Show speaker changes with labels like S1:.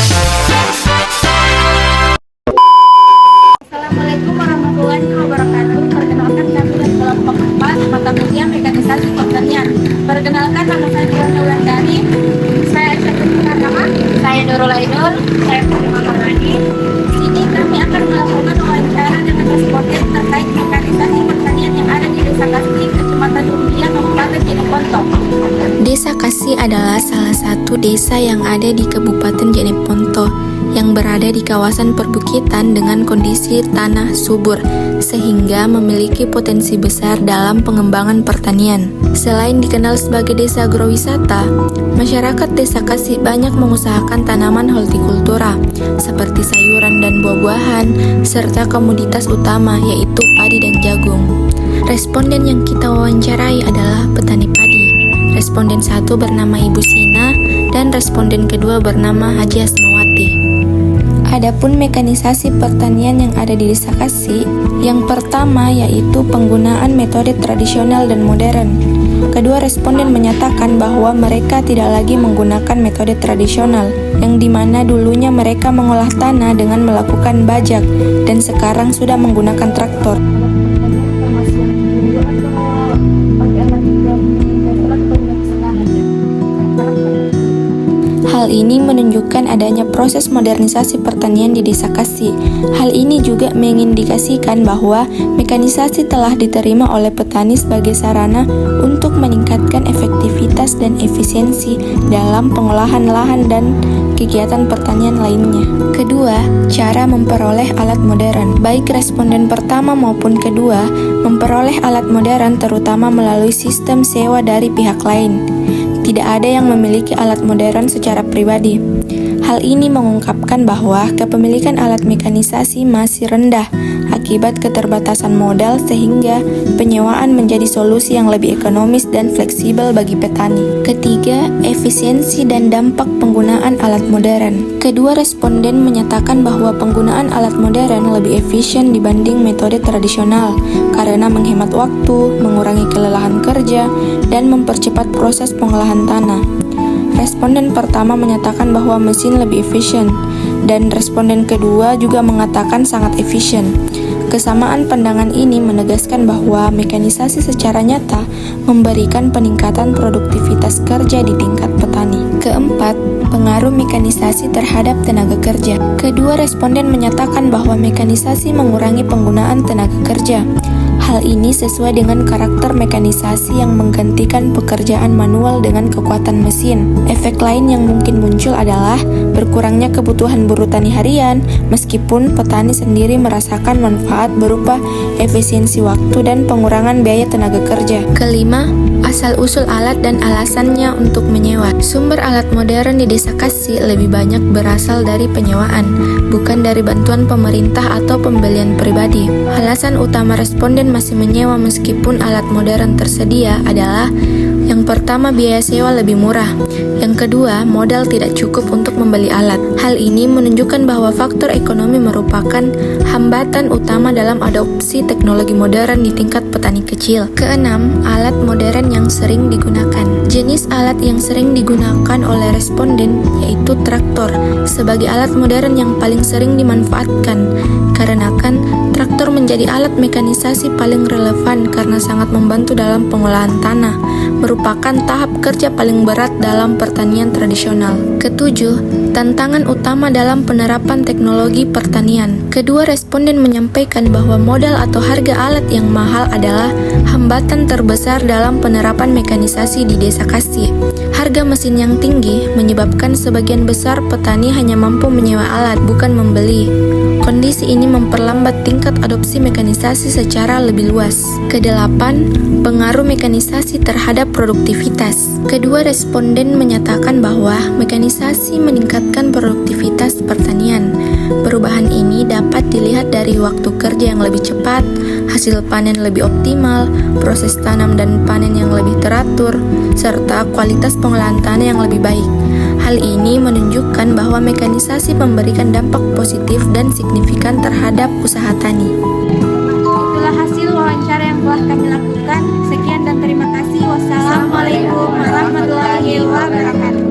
S1: Assalamualaikum warahmatullahi wabarakatuh. Perkenalkan kami dari kelompok 4 mata kuliah Mekanisasi Pertanian. Perkenalkan, nama saya Diana Wulandari. Saya Aisyah Purnama. Saya Nurul Ainur. Saya Fatimah Marwani. Di sini kami akan melakukan wawancara dengan responden terkait mekanisasi pertanian yang ada di Desa Kasih, Kecamatan Lumbia, Kabupaten Jeneponto.
S2: Desa Kasih adalah salah satu desa yang ada di Kabupaten Jeneponto yang berada di kawasan perbukitan dengan kondisi tanah subur sehingga memiliki potensi besar dalam pengembangan pertanian. Selain dikenal sebagai desa agrowisata, masyarakat Desa Kasih banyak mengusahakan tanaman hortikultura seperti sayuran dan buah-buahan serta komoditas utama yaitu padi dan jagung. Responden yang kita wawancarai adalah petani padi. Responden 1 bernama Ibu Sina dan responden kedua bernama Haji Asmawati. Adapun mekanisasi pertanian yang ada di Desa Kasih, yang pertama yaitu penggunaan metode tradisional dan modern. Kedua responden menyatakan bahwa mereka tidak lagi menggunakan metode tradisional, yang dimana dulunya mereka mengolah tanah dengan melakukan bajak dan sekarang sudah menggunakan traktor. Hal ini menunjukkan adanya proses modernisasi pertanian di Desa Kasih. Hal ini juga mengindikasikan bahwa mekanisasi telah diterima oleh petani sebagai sarana untuk meningkatkan efektivitas dan efisiensi dalam pengolahan lahan dan kegiatan pertanian lainnya. Kedua, cara memperoleh alat modern. Baik responden pertama maupun kedua memperoleh alat modern terutama melalui sistem sewa dari pihak lain. Tidak ada yang memiliki alat modern secara pribadi. Hal ini mengungkapkan bahwa kepemilikan alat mekanisasi masih rendah akibat keterbatasan modal sehingga penyewaan menjadi solusi yang lebih ekonomis dan fleksibel bagi petani. Ketiga, efisiensi dan dampak penggunaan alat modern. Kedua responden menyatakan bahwa penggunaan alat modern lebih efisien dibanding metode tradisional karena menghemat waktu, mengurangi kelelahan kerja, dan mempercepat proses pengolahan tanah. Responden pertama menyatakan bahwa mesin lebih efisien, dan responden kedua juga mengatakan sangat efisien. Kesamaan pandangan ini menegaskan bahwa mekanisasi secara nyata memberikan peningkatan produktivitas kerja di tingkat petani. Keempat, pengaruh mekanisasi terhadap tenaga kerja. Kedua responden menyatakan bahwa mekanisasi mengurangi penggunaan tenaga kerja. Hal ini sesuai dengan karakter mekanisasi yang menggantikan pekerjaan manual dengan kekuatan mesin. Efek lain yang mungkin muncul adalah berkurangnya kebutuhan buruh tani harian, meskipun petani sendiri merasakan manfaat berupa efisiensi waktu dan pengurangan biaya tenaga kerja. Kelima, asal-usul alat dan alasannya untuk menyewa. Sumber alat modern di Desa Kasih lebih banyak berasal dari penyewaan, bukan dari bantuan pemerintah atau pembelian pribadi. Alasan utama responden masih menyewa meskipun alat modern tersedia adalah: yang pertama, biaya sewa lebih murah. Yang kedua, modal tidak cukup untuk membeli alat. Hal ini menunjukkan bahwa faktor ekonomi merupakan hambatan utama dalam adopsi teknologi modern di tingkat petani kecil. Keenam, alat modern yang sering digunakan. Jenis alat yang sering digunakan oleh responden yaitu traktor sebagai alat modern yang paling sering dimanfaatkan. Karena traktor menjadi alat mekanisasi paling relevan karena sangat membantu dalam pengolahan tanah, merupakan tahap kerja paling berat dalam pertanian tradisional. Ketujuh, tantangan utama dalam penerapan teknologi pertanian. Kedua responden menyampaikan bahwa modal atau harga alat yang mahal adalah hambatan terbesar dalam penerapan mekanisasi di Desa Kasih. Harga mesin yang tinggi menyebabkan sebagian besar petani hanya mampu menyewa alat, bukan membeli. Kondisi ini memperlambat tingkat adopsi mekanisasi secara lebih luas. Kedelapan, pengaruh mekanisasi terhadap produktivitas. Kedua responden menyatakan bahwa mekanisasi meningkatkan produktivitas pertanian. Perubahan ini dapat dilihat dari waktu kerja yang lebih cepat, hasil panen lebih optimal, proses tanam dan panen yang lebih teratur, serta kualitas pengolahan tanah yang lebih baik. Hal ini menunjukkan bahwa mekanisasi memberikan dampak positif dan signifikan terhadap usaha tani.
S1: Itulah hasil wawancara yang telah kami lakukan. Sekian dan terima kasih. Wassalamualaikum warahmatullahi wabarakatuh.